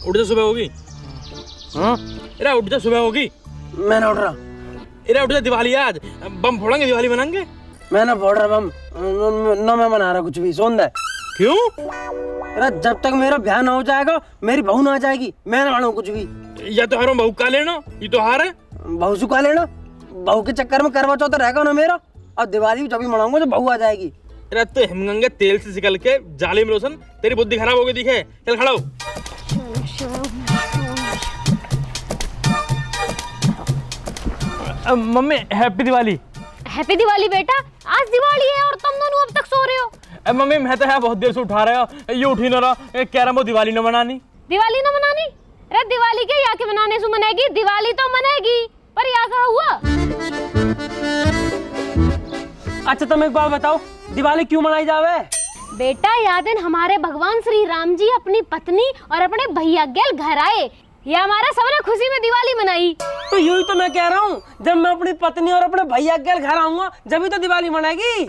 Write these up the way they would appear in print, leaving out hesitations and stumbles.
उठ जा, सुबह होगी। अरे उठ जा, सुबह होगी। मैं ना उठ रहा। अरे उठ जा, दिवाली है आज, बम फोड़ेंगे, दिवाली मनाएंगे। मैं ना फोड़ रहा बम, ना मैं मना रहा कुछ भी। सुन दे। क्यों? अरे जब तक मेरा ब्याह ना हो जाएगा, मेरी बहू ना आ जाएगी, मैं ना मानू कुछ भी। या तो हारो बहू का लेना, ये तो हार है। बहू सुखा लेना, बहू के चक्कर में करवा चौथ रहेगा ना मेरा। अब दिवाली जब भी मनाऊंगा जब बहू आ जाएगी। अरे तो हिमगंगे तेल से निकल के जालिम रोशन, तेरी बुद्धि खराब हो गई दिखे। चल खड़ा हो। Mummy happy Diwali. Happy Diwali बेटा, आज दिवाली है और तुम दोनों अब तक सो रहे हो। मम्मी मैं तो है बहुत देर से उठा रहा हो, ये उठी ना रहा, कह रहा वो दिवाली न मनानी। दिवाली ना मनानी? अरे दिवाली के यहाँ के मनाने से मनेगी, दिवाली तो मनेगी, पर यहाँ कहाँ हुआ? अच्छा तुम एक बात बताओ, दिवाली क्यों मनाई जावे? बेटा यह दिन हमारे भगवान श्री राम जी अपनी पत्नी और अपने भैया गेल घर आए, ये हमारा सबने खुशी में दिवाली मनाई। तो यही तो मैं कह रहा हूँ, जब मैं अपनी पत्नी और अपने भैया के घर आऊंगा जब भी तो दिवाली मनाएगी।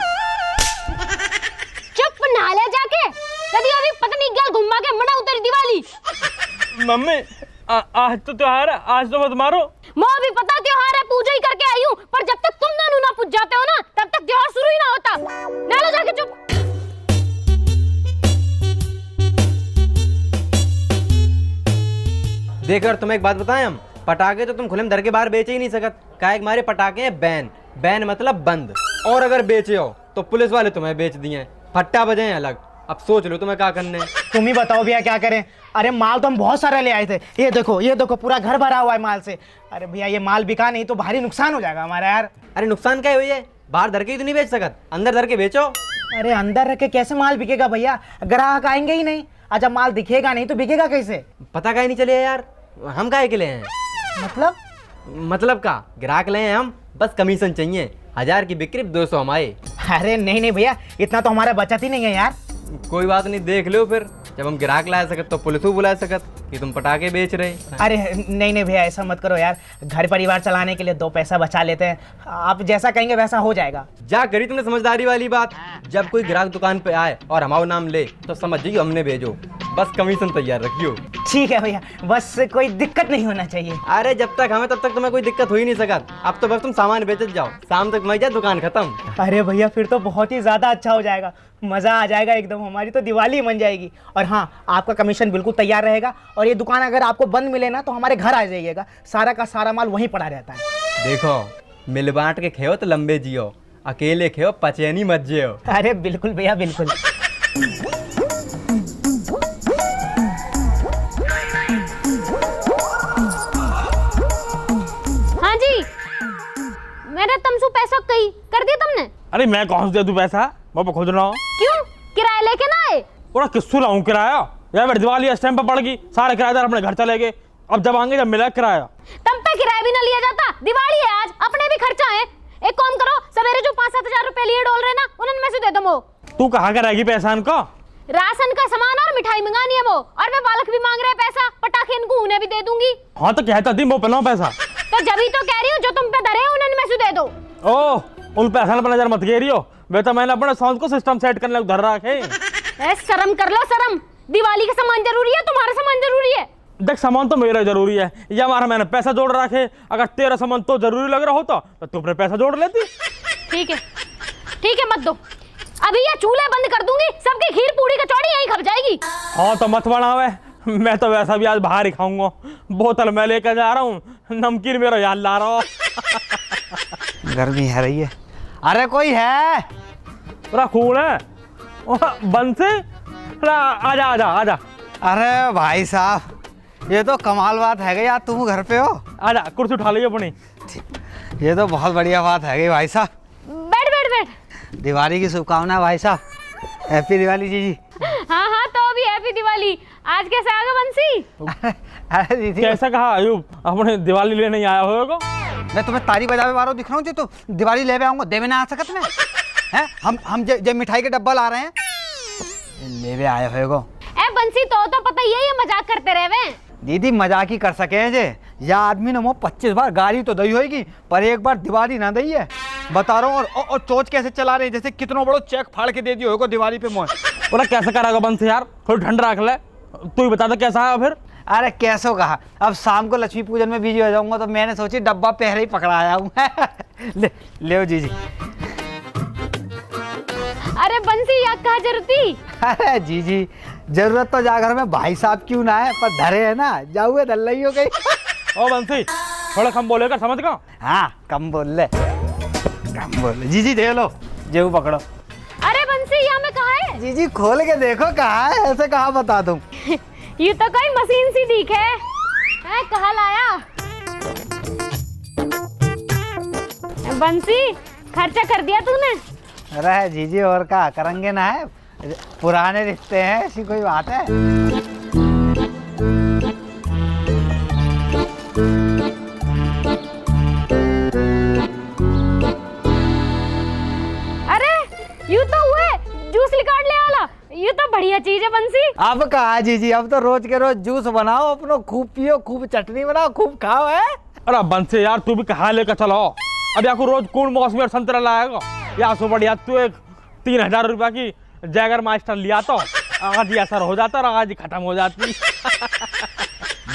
चुप नाले जाके, कभी अभी पत्नी गेल घुमा के मना उतरी दिवाली। मम्मी आज तो त्योहार है, आज तो मत मारो। माँ भी पता त्योहार है, पूजा ही करके आई हूँ, पर जब तक तुम दोनों ना पूज जाते हो ना, तब तक त्योहार शुरू ही ना होता। नाले जाके चुप। देख यार तुम्हें एक बात बताएं, हम पटाखे तो तुम खुले में धर के बाहर बेचे ही नहीं सकत। काहे कि हमारे पटाखे हैं बैन, बैन मतलब बंद, और अगर बेचे हो तो पुलिस वाले तुम्हें बेच दिए, फट्टा बजे हैं अलग। अब सोच लो तुम्हें क्या करने। तुम ही बताओ भैया क्या करें। अरे माल तो हम बहुत सारा ले आए थे, ये देखो पूरा घर भरा हुआ है माल से। अरे भैया ये माल बिका नहीं तो भारी नुकसान हो जाएगा हमारा यार। अरे नुकसान क्या हुई है, बाहर धर के ही तो नहीं बेच सकत, अंदर धर के बेचो। अरे अंदर रख के कैसे माल बिकेगा भैया, ग्राहक आएंगे ही नहीं। जब माल दिखेगा नहीं तो बिकेगा कैसे? पता काहे नहीं चले यार, हम काहे के लिए हैं? मतलब का ग्राहक ले हैं हम, बस कमीशन चाहिए। 1000 की बिक्री 200 हमारे। अरे नहीं भैया, इतना तो हमारा बचत ही नहीं है यार। कोई बात नहीं, देख लो फिर, जब हम ग्राहक ला सकत तो पुलिस को बुला सकत कि तुम पटाखे बेच रहे। अरे नहीं भैया ऐसा मत करो यार, घर परिवार चलाने के लिए 2 पैसा बचा लेते हैं। आप जैसा कहेंगे वैसा हो जाएगा। जा करी तुमने समझदारी वाली बात। जब कोई ग्राहक दुकान पे आए और हमारा नाम ले तो समझ जाइए हमने भेजो, बस कमीशन तैयार रखियो। ठीक है भैया, बस कोई दिक्कत नहीं होना चाहिए। अरे जब तक हमें तब तक तुम्हें कोई दिक्कत हो ही नहीं सकत। अब तो बस तुम सामान बेचत जाओ, शाम तक मैं जाए दुकान खत्म। अरे भैया फिर तो बहुत ही ज्यादा अच्छा हो जाएगा, मजा आ जाएगा एकदम, हमारी तो दिवाली बन जाएगी। और हाँ, आपका कमीशन बिल्कुल तैयार रहेगा, और ये दुकान अगर आपको बंद मिले ना तो हमारे घर आ जाइएगा, सारा का सारा माल वहीं पड़ा रहता है। देखो मिल बांट के खेओ तो लंबे जियो, अकेले खेओ पचैनी मत जियो। अरे बिल्कुल भैया बिल्कुल। हाँ जी, मेरा तमसू पैसा कहीं कर दिया तुमने? अरे मैं कौन से दे दूं पैसा, मैं खुद रहा हूँ। क्यों, किराया लेके ना आए? पूरा किस्सू लाऊं किराया यार, दिवाली इस टाइम पर पड़ गई, सारे किराएदार अपने घर चले गए, अब जब आएंगे जब मिला किराया। तब पे किराया भी ना लिया जाता, दिवाली है आज, अपने भी खर्चा है। एक काम करो, सवेरे जो 5-7 हजार रुपए लिए डोल रहे ना, उन्हें में से दे दो। वो तू कहाँ कराएगी पैसा इनको? राशन का सामान और मिठाई मंगानी है वो, और वे बालक भी मांग रहे पैसा, पटाखे इनको उन्हें भी दे दूंगी। हाँ तो कहता थी वो पहला पैसा, तो जब ही तो कह रही हूँ, जो तुम पे धरे उन्हें में से दे दो। ओह उन पैसा पर नजर मत गिरी हो, वे तो मैंने अपने साउंड को सिस्टम सेट करने उधर रखे। शर्म कर लो शर्म, दिवाली का सामान जरूरी है, तुम्हारा सामान जरूरी है। देख सामान तो मेरा जरूरी है, ये हमारा मैंने पैसा जोड़ रखे, अगर तेरा सामान तो जरूरी लग रहा होता तो तू अपने पैसा जोड़ लेती। ठीक है मत दो, अभी ये चूल्हे बंद कर दूंगी, सबकी खीर पूरी कचौड़ी यहीं खप जाएगी। हाँ तो मत बनावे, मैं तो वैसा भी आज बाहर ही खाऊंगा, बोतल मैं लेकर जा रहा हूँ, नमकीन मेरा याद ला रहा हूँ। गर्मी है रही है। अरे कोई है? पूरा खून है बंसी, आजा आजा आजा। अरे भाई साहब ये तो कमाल बात है गई, यार तुम घर पे हो। आजा कुर्सी उठा लीजिए अपनी। ये तो बहुत बढ़िया बात है गई भाई साहब। बैठ बैठ बैठ। दिवाली की शुभकामनाएं भाई साहब, हैप्पी दिवाली जी। हाँ तो अभी हैप्पी दिवाली। आज कैसे आ गए बंसी? अरे दीदी कैसा कहा अयूब, अपने दिवाली लेने ही आया होगा? मैं तुम्हें तारी बजावे वालों दिख रहा हूँ, तो दिवाली ले आऊंगा, देवे ना आ सकत में हैं? हम जब मिठाई के डब्बा ला रहे हैं, लेवे आए होएगो। ए बंसी तो पता ही है ये मजाक करते रहे। दीदी मजाक ही कर सके हैं जे, या आदमी ने वो 25 बार गाड़ी तो दी होगी, पर एक बार दिवाली ना दी है, बता रहा हूँ। और चोच कैसे चला रहे हैं, जैसे कितना बड़ो चेक फाड़ के दे दियो होगा दिवाली पे मोह। बोला कैसे करेगा बंसी यार, थोड़ी ठंड रख ले, तू ही बता दे कैसा है फिर। अरे कैसो कहा, अब शाम को लक्ष्मी पूजन में बिजी हो जाऊंगा तो मैंने सोची डब्बा पहले ही पकड़ा आया हूँ। ले जीजी। अरे बंसी या कहा जरूरती। अरे जीजी जरूरत तो जा घर में भाई साहब क्यों ना है, पर धरे है ना जाऊए दल्लई हो गई। ओ बंसी थोड़ा कम बोलेगा, समझ गया? हाँ कम बोल ले जीजी, दे लो जेऊ पकड़ो। अरे बंसी या में कहा है? जीजी खोल के देखो कहाँ है, ऐसे कहाँ बता दूं। ये तो कोई मशीन सी दिखे है, कहाँ लाया? बंसी खर्चा कर दिया तूने? अरे जीजी और क्या करेंगे ना, है पुराने रिश्ते हैं, ऐसी कोई बात है। अरे यू तो हुए जूस निकाल ले आला, ये तो बढ़िया चीज है बंसी। अब कहा जीजी, अब तो रोज के रोज जूस बनाओ अपनो, खूब पियो, खूब चटनी बनाओ, खूब खाओ है। अरे बंसी यार तू भी कहाँ लेकर चलो, अब या को रोज कौन मौसमी और संतरा लाएगा, या सो बढ़िया तू एक 3000 रुपया की जैगर मास्टर लिया तो आज ही असर हो जाता और आज ही खत्म हो जाती।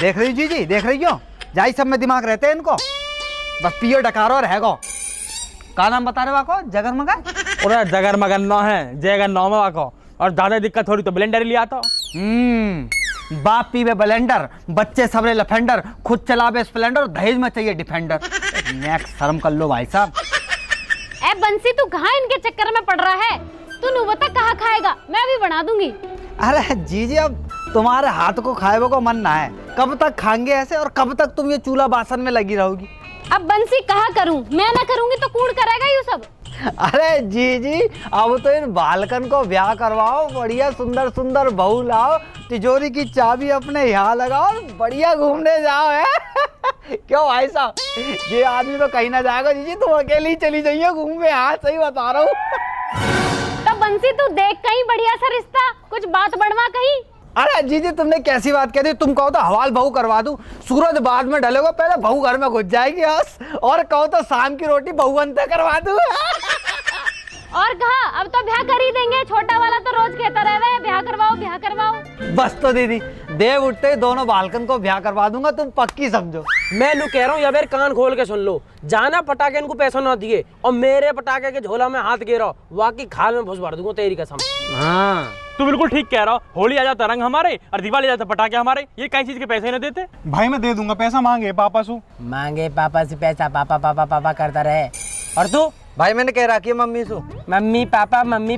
देख रही जीजी, देख रही हो, जाई सब में दिमाग रहते हैं इनको, बस पियो डकारो रहेगो। का नाम बता रहे वाको? जगर मगा? और जगर मगन नौ है, जैगर नौ में वाको, और ज्यादा दिक्कत हो रही तो ब्लेंडर लिया तो। बाप पीवे ब्लेंडर, बच्चे सबरे लफेंडर, खुद चलावे स्प्लेंडर, दहेज में चाहिए डिफेंडर। नेक्स्ट शर्म कर लो भाई साहब। ए बंसी तू कहाँ इनके चक्कर में पड़ रहा है? तू नु बता कहाँ खाएगा, मैं भी बना दूंगी। अरे जीजी अब तुम्हारे हाथ को खाए को मन ना है, कब तक खाएंगे ऐसे, और कब तक तुम ये चूल्हा बासन में लगी रहोगी। अब बंसी कहाँ करूँ, मैं ना करूंगी तो कौन करेगा ये सब? अरे जीजी अब तो इन बालकन को ब्याह करवाओ, बढ़िया सुंदर सुंदर बहू लाओ, तिजोरी की चाबी अपने यहाँ लगाओ, बढ़िया घूमने जाओ है। क्यों भाई साहब, ये आदमी तो कहीं ना जाएगा जीजी, तुम अकेली चली जाइए घूमने। हाँ सही बता रहा हूँ। तो बंसी तू देख कहीं बढ़िया सा रिश्ता, कुछ बात बढ़वा कहीं। अरे जीजी तुमने कैसी बात कह दी, तुम कहो तो हवाल बहू करवा दूं, सूरज बाद में ढलेगा, पहले बहू घर में घुस जाएगी बस, और कहो तो शाम की रोटी बहू बनते करवा दूं। और कहा अब तो ब्याह कर ही देंगे, छोटा वाला तो रोज कहता रहे ब्याह करवाओ ब्याह करवाओ। बस तो दीदी देव उठते ही दोनों बालकन को ब्याह करवा दूंगा, तुम पक्की समझो। मैं लू कह रहा हूँ, या बेर कान खोल के सुन लो, जाना पटाखे इनको पैसा ना दिए और मेरे पटाखे के झोला में हाथ गिरा, वाकई खाल में घुस भर दूंगा तेरी कसम। हाँ तू बिल्कुल ठीक कह रहा हो, होली आ जाता रंग हमारे और दिवाली आ जाता पटाखे हमारे, ये कई चीज के पैसे न देते। भाई मैं दे दूंगा, पैसा मांगे पापा से। मांगे पापा से पैसा, पापा पापा पापा करता रहे। और तू? भाई मैंने कह रखी है मम्मी से। मम्मी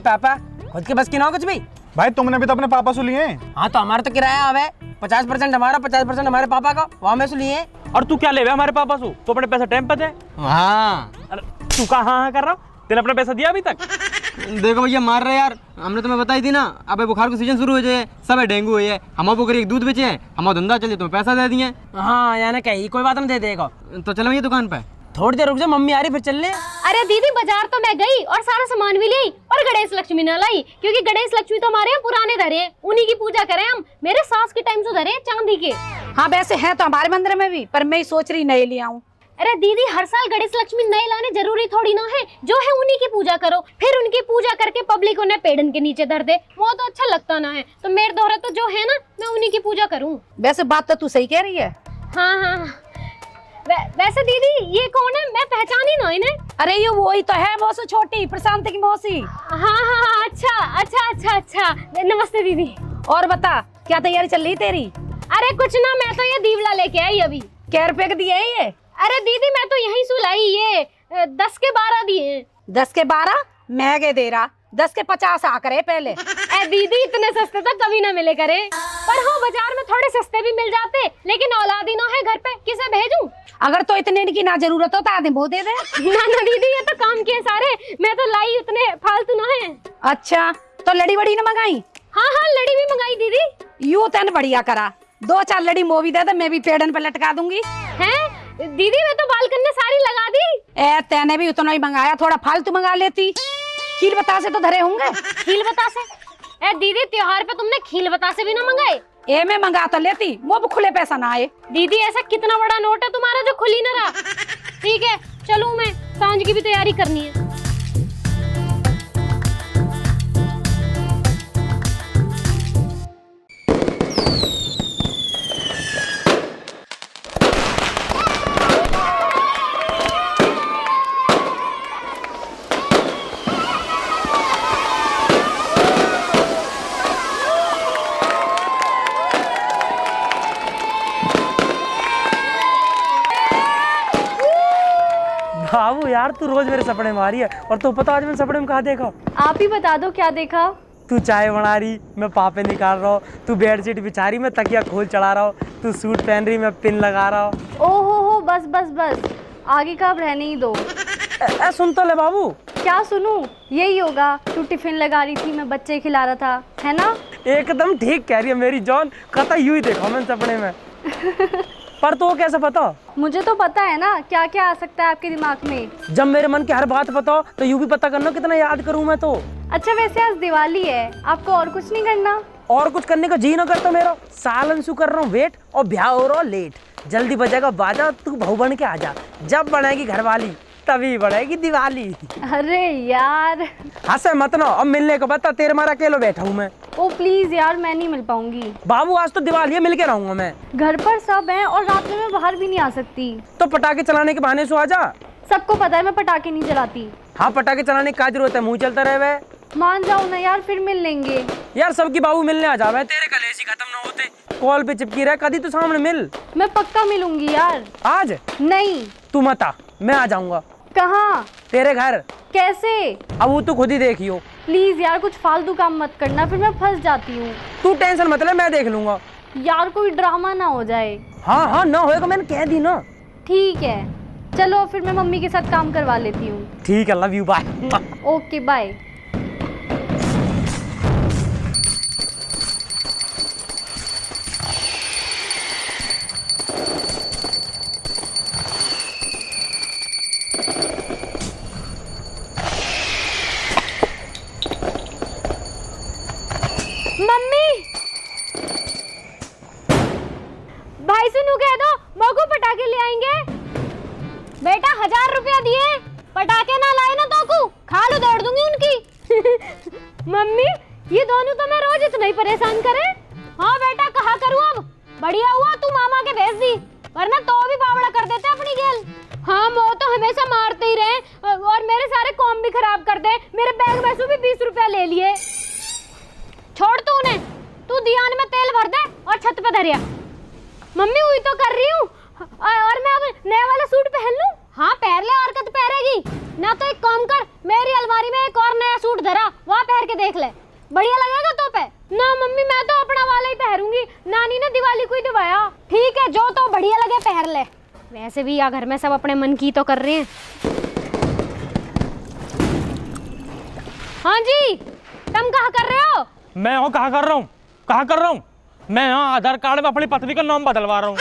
पापा खुद के बस की ना कुछ भी। भाई तुमने भी तो अपने पापा से लिए हैं। हाँ तो हमारा तो किराया अब है 50% हमारा, 50% हमारे पापा का, वहाँ में से लिए। और तू क्या ले हमारे पापा से, तो अपने पैसा टाइम पे दे। हाँ अरे तू कहाँ हाँ कर रहा, तेने अपना पैसा दिया अभी तक? देखो भैया मार रहे यार, हमने तुम्हें बताई थी ना, अब बुखार का सीजन शुरू हो जाए, सब डेंगू हुई है, हम बकरी एक दूध बेचे हैं, हम धंधा चलिए तुम्हें पैसा दे दिए। हाँ यानी कही कोई बात नहीं, दे देगा। तो चलो भैया दुकान पे, थोड़ी देर रुक जा, मम्मी आ रही फिर चल ले। अरे दीदी बाजार तो मैं गई और सारा सामान भी लाई, और गणेश लक्ष्मी न लाई, क्योंकि गणेश लक्ष्मी तो हमारे यहाँ पुराने धरे हैं, उन्हीं की पूजा करें हम, मेरे सास के टाइम से धरे हैं चांदी के। हाँ वैसे हैं तो हमारे मंदिर में भी, पर मैं सोच रही नए ले आऊं। अरे दीदी हर साल गणेश लक्ष्मी नए लाने जरूरी थोड़ी ना है, जो है उन्हीं की पूजा करो, फिर उनकी पूजा करके पब्लिक उन्हें पेड़न के नीचे धर दे, वो तो अच्छा लगता ना है, तो मेरे दोहरा तो जो है ना मैं उन्हीं की पूजा करूँ। वैसे बात तो तू सही कह रही है। हाँ वैसे दीदी ये कौन है, मैं पहचानी ना इन्हें। अरे ये वही तो है मौसी छोटी, प्रशांत की मौसी। हाँ अच्छा नमस्ते दीदी। और बता क्या तैयारी चल रही तेरी? अरे कुछ ना, मैं तो ये दीवला लेके आई अभी। क्या रुपए के दिए है ये? अरे दीदी मैं तो यहीं सुलाई, ये 10 के 12 दिए। 10 के 12 महंगे दे रहा, 10 के 50 आ करे पहले। ए दीदी इतने सस्ते तो कभी ना मिले करे, पर हाँ बाजार में थोड़े सस्ते भी मिल जाते, लेकिन औलादी ना है घर पे, किसे भेजूं? अगर तो इतने की ना जरूरत हो तो आधे वो दे दे। ना दीदी ये तो काम किए सारे, मैं तो लाई उतने फालतू ना है। अच्छा तो लड़ी बड़ी न मंगाई? हाँ लड़ी भी मंगाई दीदी। यू तेन बढ़िया करा, 2-4 लड़ी वो भी दे दे, मैं भी पेड़न पे लटका दूंगी। हैं दीदी मैं तो बालकन में सारी लगा दी। ए तेने भी उतना ही मंगाया, थोड़ा फालतू मंगा लेती। खील बतासे तो धरे होंगे। खील बतासे? ए दीदी त्योहार पे तुमने खील बतासे भी ना मंगाए? ए मैं मंगा तो लेती, वो खुले पैसा ना आए। दीदी ऐसा कितना बड़ा नोट है तुम्हारा जो खुली ना रहा। ठीक है चलूं मैं, सांझ की भी तैयारी करनी है। बाबू यार तू रोज मेरे सपने में आ रही है, और तो पता आज मैंने सपने में कहा देखा? आप ही बता दो क्या देखा। तू चाय बना रही, मैं पापे निकाल रहा हूँ, तू बेडशीट बिछा रही, मैं तकिया खोल चढ़ा रहा हूँ, तू सूट पहन रही, मैं पिन लगा रहा हूँ। ओहो हो, बस बस बस, आगे का अब रहने ही दो। सुन तो ले बाबू। क्या सुनूं? यही होगा, तू टिफिन लगा रही थी, मैं बच्चे खिला रहा था, है ना? एकदम ठीक कह रही है मेरी जॉन, कता यूं ही देखा मैंने सपने में। पर तो कैसे पता? मुझे तो पता है ना क्या क्या आ सकता है आपके दिमाग में। जब मेरे मन की हर बात बताओ तो यूं भी पता करना कितना याद करूं मैं तो। अच्छा वैसे आज दिवाली है, आपको और कुछ नहीं करना? और कुछ करने का जी ना करता मेरा, सालन शू कर रहा हूँ वेट, और ब्याह हो रहा लेट। जल्दी बजेगा बाजा, तू बहू बन के आजा, जब बनेगी घरवाली तभी बढ़ेगी दिवाली। अरे यार हंसे मत ना, अब मिलने को बता, तेरे मारा अकेले बैठा हूँ मैं। ओ प्लीज यार, मैं नहीं मिल पाऊंगी। बाबू आज तो दिवाली है, मिल के रहूंगा मैं। घर पर सब हैं और रात में मैं बाहर भी नहीं आ सकती। तो पटाखे चलाने के बहाने से आ जा। सबको पता है मैं पटाखे नहीं जलाती। हाँ पटाखे चलाने की क्या जरूरत है, मुंह चलता रहे वे। मान जाओ ना यार, फिर मिल लेंगे। यार सबकी बाबू मिलने आ जावे, तेरे कलेशी खत्म ना होते, कॉल पे चिपकी रहे, कभी तो सामने मिल। मैं पक्का मिलूंगी यार। आज नहीं। तू मत आ, मैं आ जाऊंगा। कहाँ? तेरे घर। कैसे? अब वो तू खुद ही देखियो। प्लीज यार कुछ फालतू काम मत करना, फिर मैं फंस जाती हूँ। तू टेंशन मत ले, मैं देख लूंगा। यार कोई ड्रामा ना हो जाए। हाँ हाँ ना होएगा, मैंने कह दी ना। ठीक है चलो, फिर मैं मम्मी के साथ काम करवा लेती हूँ। ठीक है, love you, bye. Okay bye. Mummy, भाई सुनू कह दो मगू पटाखे ले आएंगे। बेटा 1000 रुपया दिए, पटाखे ना लाए ना तो खाल उधेड़ दूंगी उनकी। मम्मी ये दोनों तो मैं रोज इतना ही परेशान करे। हाँ बेटा कहा करूँ अब, बढ़िया हुआ तू मामा के भेज दी, वरना तो भी बावड़ा कर देते अपनी गेल। हाँ वो तो हमेशा मारते ही रहे और मेरे सारे कॉम भी खराब कर दे। मेरे बैग में से भी 20 रुपया ले लिए। छोड़ तू उन्हें, तू दियान में तेल भर दे और छत पे धरिया। मम्मी हुई तो कर रही हूँ, और मैं अब नया वाला सूट पहन लूं? हाँ पहन ले, और कद पहनेगी ना तो एक काम कर, मेरी अलमारी में एक और नया सूट धरा, वहाँ पहन के देख ले, बढ़िया लगेगा तो पे। ना मम्मी मैं तो अपना वाला ही पहरूंगी, नानी ने दिवाली को ही दिवाया। ठीक है जो तो बढ़िया लगे पहन ले, वैसे भी या घर में सब अपने मन की तो कर रहे हैं। हाँ जी तुम कहाँ कर रहे हो? मैं यहाँ कहाँ कर रहा हूँ, कहाँ कर रहा हूँ? मैं यहाँ आधार कार्ड में अपनी पत्नी का नाम बदलवा रहा हूँ।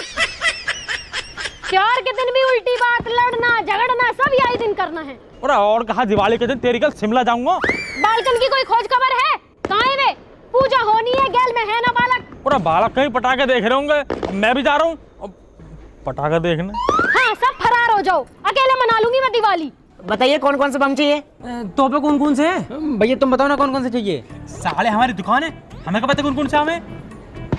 त्योहार के दिन भी उल्टी बात, लड़ना झगड़ना सब यही दिन करना है। और कहा दिवाली के दिन तेरी कल शिमला जाऊंगा। बालकन की कोई खोज खबर है? कहाँ है वे? पूजा होनी है, गैल में है ना बालक। और बालक कहीं पटाखे देख रहे होंगे, मैं भी जा रहा हूँ पटाखे देखने। हाँ सब फरार हो जाओ, अकेले मना लूंगी मैं दिवाली। बताइए कौन कौन से बम चाहिए? तो पे कौन कौन से हैं? भैया तुम बताओ ना कौन कौन से चाहिए। साले हमारी दुकान है, हमें क्या पता कौन कौन से हमें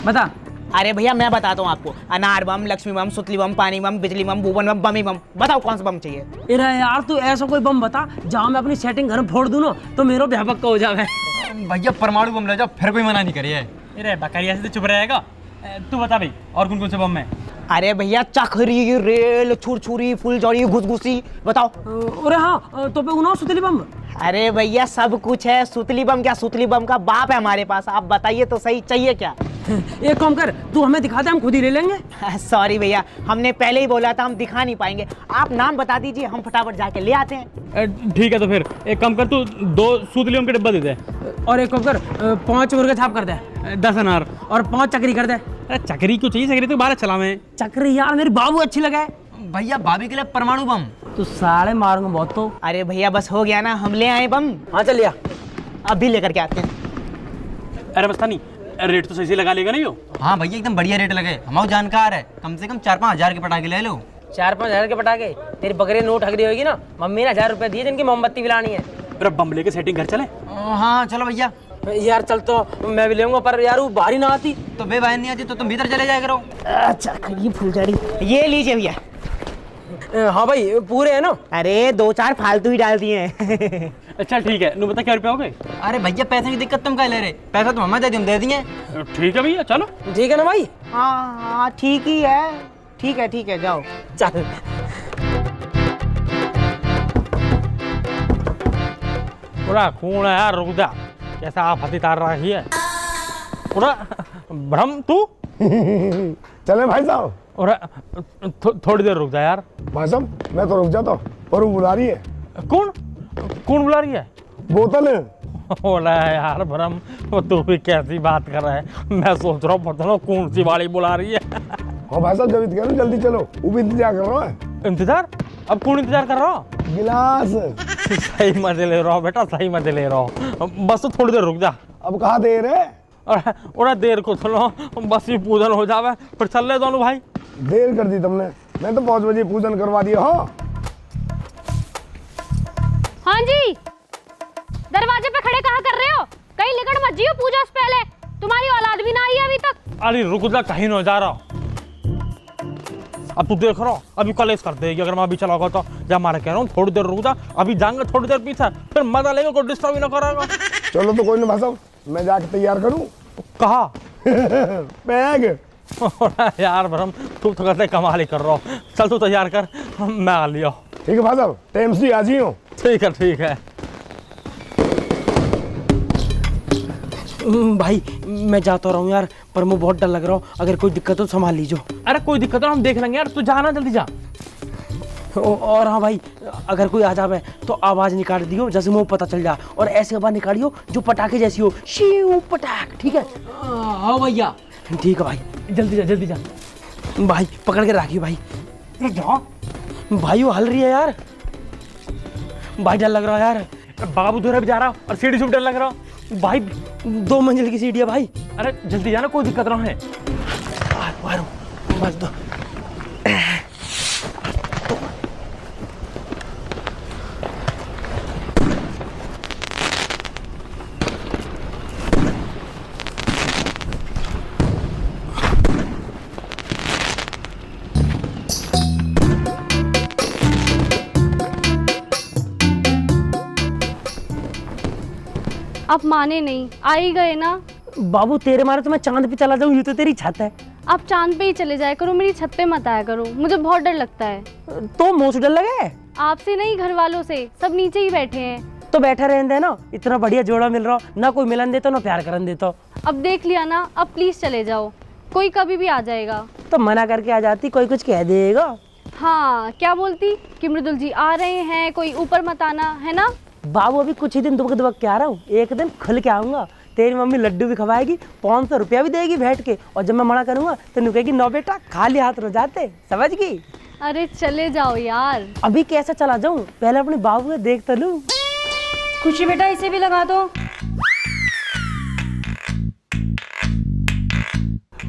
बता। अरे भैया मैं बताता हूँ आपको, अनार बम, लक्ष्मी बम, सुतली बम, पानी बम, बिजली बम, भूवन बम, बमी बम। बताओ कौन सा बम चाहिए? अरे यार तू ऐसा कोई बम बता जहाँ मैं अपनी सेटिंग घर में फोड़ दूँ ना तो मेरा ब्याह पक्का हो जावे। भैया परमाणु बम ले जाओ, फिर कोई मना नहीं करिए। अरे बकरिया से तो चुप रहेगा। तू बता भाई और कौन कौन से बम है? अरे भैया चखरी, रेल, छुरछुरी, फुलझड़ी, घुसघुसी। बताओ। अरे हाँ तो पे उनाओ सुतली बम। अरे भैया सब कुछ है, सुतली बम क्या, सुतली बम का बाप है हमारे पास। आप बताइए तो सही, चाहिए क्या? एक काम कर, तू हमें दिखा दे, हम खुद ही ले लेंगे। सॉरी भैया, हमने पहले ही बोला था हम दिखा नहीं पाएंगे। आप नाम बता दीजिए, हम फटाफट जाके ले आते हैं। ठीक है तो फिर एक काम कर, तू 2 सूतलियों के डिब्बा दे दे, और एक काम कर 5 मुर्गा छाप कर दे, 10 अनार और 5 चक्री कर दे। अरे चक्री क्यों चाहिए, चक्री तो 12 चलावे। चक्री यार मेरी बाबू अच्छी लगा है। भैया भाभी के लिए परमाणु बम। तू साले मारूंगा बहुत तो। अरे भैया बस हो गया ना, हम ले आए बम। हाँ चल लिया, अभी लेकर के आते हैं। अरे बस्ता नहीं, रेट तो सही से लगा लेगा नहीं हो? हाँ भैया एकदम बढ़िया रेट लगे, हमारा जानकार है, कम से कम 4-5 हजार के पटाखे ले लो। 4-5 हजार के पटाखे? तेरी बकरी नोट हगरी होगी ना, मम्मी ने 1000 रुपए दिए जिनकी मोमबत्ती पिलानी है। अरे बम लेके सेटिंग घर चले। हाँ चलो भैया। यार चल तो मैं भी लेऊंगा, पर यार वो बाहरी ना आती तो बे बहन नहीं आती तो तुम भीतर चले जाया करो। चखरी, फुलझड़ी, ये लीजिए भैया। हाँ भाई पूरे है ना? अरे 2-4 फालतू ही डाल दिए हैं। अच्छा ठीक है, नू बता क्या रुपया हो गए? अरे भैया पैसे की दिक्कत तुम क्या ले रहे, पैसा तो हमें दे दिए, हम दे दिए। ठीक है भैया चलो। ठीक है ना भाई? हाँ ठीक ही है, ठीक है जाओ। चल। पूरा कौन है यार, रुक जा, कैसा आप हंसी तार रही है पूरा भ्रम तू। चले भाई साहब। और थोड़ी देर रुक जा यार। भाई साहब मैं तो रुक जाता हूँ, पर वो बुला रही है। कौन कौन बुला रही है? बोतल है। हो रहा है यार भ्रम, वो तू भी कैसी बात कर रहा है, मैं सोच रहा हूँ पता नहीं कौन सी वाली बुला रही है। हाँ भाई साहब जब कह जल्दी चलो, वो भी इंतजार कर रहा है। इंतजार? अब कौन इंतजार कर रहा हो? गिलास। सही मजे ले रहा हो बेटा, सही मजे ले रहा हो, बस तो थोड़ी देर रुक जा। अब कहाँ देर है? और देर को चलो, बस ही पूजन हो जावे फिर चल रहे दोनों भाई। देर कर दी तुमने, मैं तो 5 बजे पूजन करवा दिया। हाँ हाँ जी, दरवाजे पे खड़े कहाँ कर रहे हो? कहीं लिकड़ मत जियो पूजा से पहले, तुम्हारी औलाद भी ना आई है अभी तक। अरे रुक जा, कहीं नहीं जा रहा। अब तू देख रहा, अभी कलेश कर देगी अगर मैं अभी चला गया तो। जब मैं कह रहा हूँ थोड़ी देर रुक जा, अभी जाएंगे थोड़ी देर पीछे, फिर मजा लेंगे, कोई डिस्टर्ब ही ना करेगा। चलो तो कोई नहीं भाई साहब, मैं जाके तैयार करूँ। कहा? बैग। यार भरम तू तो कहते कमाल ही कर रहा हो, चल तू तैयार कर, मैं आ लिया। ठीक है भाई साहब, टाइम से आ जाइयो। ठीक है ठीक है। भाई मैं जाता रहा हूँ यार, पर मुझे बहुत डर लग रहा हूँ, अगर कोई दिक्कत हो संभाल लीजिए। अरे कोई दिक्कत ना, हम देख लेंगे यार, तू जाना जल्दी जा। और हाँ भाई, अगर कोई आ जावे तो आवाज निकाल दियो जैसे मुंह पता चल जा, और ऐसे आवाज निकालियो जो पटाखे जैसी हो, शिव पटाख। ठीक है? हाँ भैया। ठीक है भाई, जल्दी जा जल्दी जा। भाई पकड़ के रखियो भाई। जा भाई वो हल रही है यार, भाई डर लग रहा है यार। बाबू दूर भी जा रहा और सीढ़ी से भी डर लग रहा भाई 2 मंजिल की सीढ़ी है भाई। अरे जल्दी जाना, कोई दिक्कत ना है। बस दो। आप माने नहीं, आ ही गए ना। बाबू तेरे मारे तो मैं चांद पे चला जाऊं, ये तो तेरी छत है। आप चांद पे ही चले जाया करो, मेरी छत पे मत आया करो, मुझे बहुत डर लगता है। तो मुँह से डर लगे? आपसे नहीं, घर वालों से, सब नीचे ही बैठे हैं। तो बैठा रहने दे ना, इतना बढ़िया जोड़ा मिल रहा, ना कोई मिलन देता ना प्यार करन देता। अब देख लिया ना, अब प्लीज चले जाओ, कोई कभी भी आ जाएगा। तो मना करके आ जाती, कोई कुछ कह देगा। हाँ क्या बोलती कि मृदुल जी आ रहे हैं, कोई ऊपर मत आना, है ना? बाबू अभी कुछ ही दिन दुबक दुबक के आ रहा हूँ, एक दिन खुल के आऊंगा। तेरी मम्मी लड्डू भी खवाएगी, 500 रुपया भी देगी बैठ के, और जब मैं मना करूंगा तो नु कहेगी, नो बेटा खाली हाथ रो जाते, समझ गई? अरे चले जाओ यार। अभी कैसा चला जाऊं, पहले अपने बाबू को देख तो लूं। खुशी बेटा इसे भी लगा दो।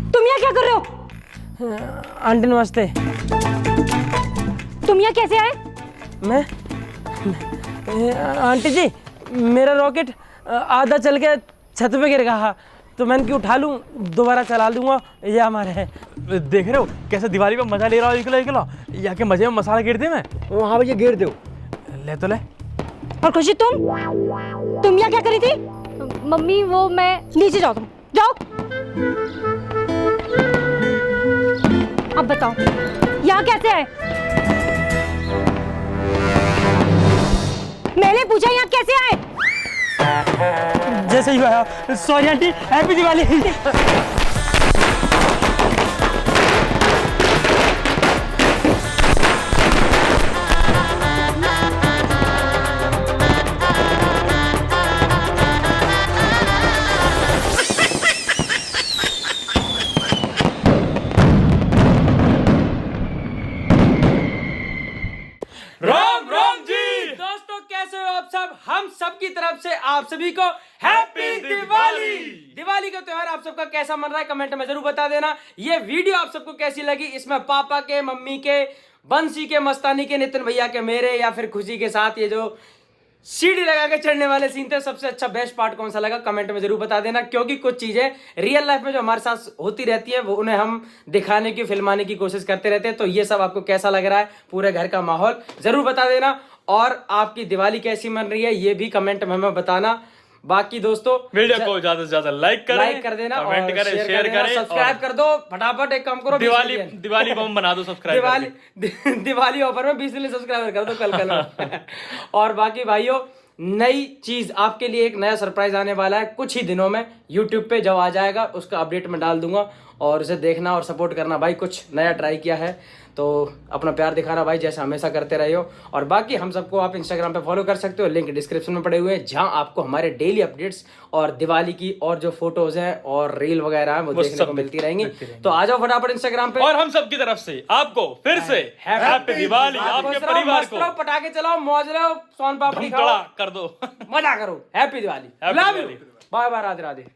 तुम यहाँ क्या कर रहे हो? आंटी नमस्ते। तुम यहाँ कैसे आए? मैं आंटी जी, मेरा रॉकेट आधा चल के छत पे गिर गया, तो मैंने क्यों उठा लूं, दोबारा चला लूंगा। ये हमारे है, देख रहे हो कैसे दिवाली पे मजा ले रहा हो, इकला इकला या के मजे में मसाला गिर दे मैं। हाँ भैया गिर दो। ले तो ले। और खुशी तुम यहाँ क्या करी थी? मम्मी वो मैं नीचे जाओ, तुम जाओ। अब बताओ यहाँ कैसे आए? मैंने पूछा यहाँ कैसे आए? जैसे ही हुआ। Sorry aunty, happy Diwali. Ram Ram ji दोस्तों, कैसे हो आप सब? हम सब की तरफ से आप सभी को हैप्पी दिवाली। दिवाली का त्योहार आप सबका कैसा मन रहा है कमेंट में जरूर बता देना। ये वीडियो आप सबको कैसी लगी, इसमें पापा के, मम्मी के, बंसी के, मस्तानी के, नितिन भैया के, मेरे या फिर खुशी के साथ ये जो सीढ़ी लगा के चढ़ने वाले सीन थे, सबसे अच्छा बेस्ट पार्ट कौन सा लगा कमेंट में जरूर बता देना। क्योंकि कुछ चीजें रियल लाइफ में जो हमारे साथ होती रहती है वो उन्हें हम दिखाने की, फिल्माने की कोशिश करते रहते हैं। तो ये सब आपको कैसा लग रहा है, पूरे घर का माहौल जरूर बता देना। और आपकी दिवाली कैसी मन रही है ये भी कमेंट में हमें बताना। बाकी दोस्तों वीडियो को ज्यादा से ज्यादा लाइक कर देना, कमेंट करें, शेयर करें, सब्सक्राइब कर दो फटाफट। एक काम करो, दिवाली बम बना दो सब्सक्राइब। दिवाली ऑफर में 20 मिलियन सब्सक्राइबर कर दो कल। और बाकी भाइयों नई चीज आपके लिए, एक नया सरप्राइज आने वाला है कुछ ही दिनों में यूट्यूब पे। जब आ जाएगा उसका अपडेट मैं डाल दूंगा और उसे देखना और सपोर्ट करना भाई। कुछ नया ट्राई किया है तो अपना प्यार दिखाना भाई, जैसे हमेशा करते रहे हो। और बाकी हम सबको आप इंस्टाग्राम पे फॉलो कर सकते हो, लिंक डिस्क्रिप्शन में पड़े हुए हैं, जहां आपको हमारे डेली अपडेट्स और दिवाली की और जो फोटोज हैं और रील वगैरह हैं वो देखने को मिलती रहेंगी। तो आ जाओ फटाफट इंस्टाग्राम पे। और हम सब की तरफ से आपको फिर से हैप्पी दिवाली, आपके परिवार को। पटाखे चलाओ, मौज लो, सोन पापड़ी खाओ, कर दो, मजा करो। Happy Diwali, love you, bye bye, Radhe Radhe.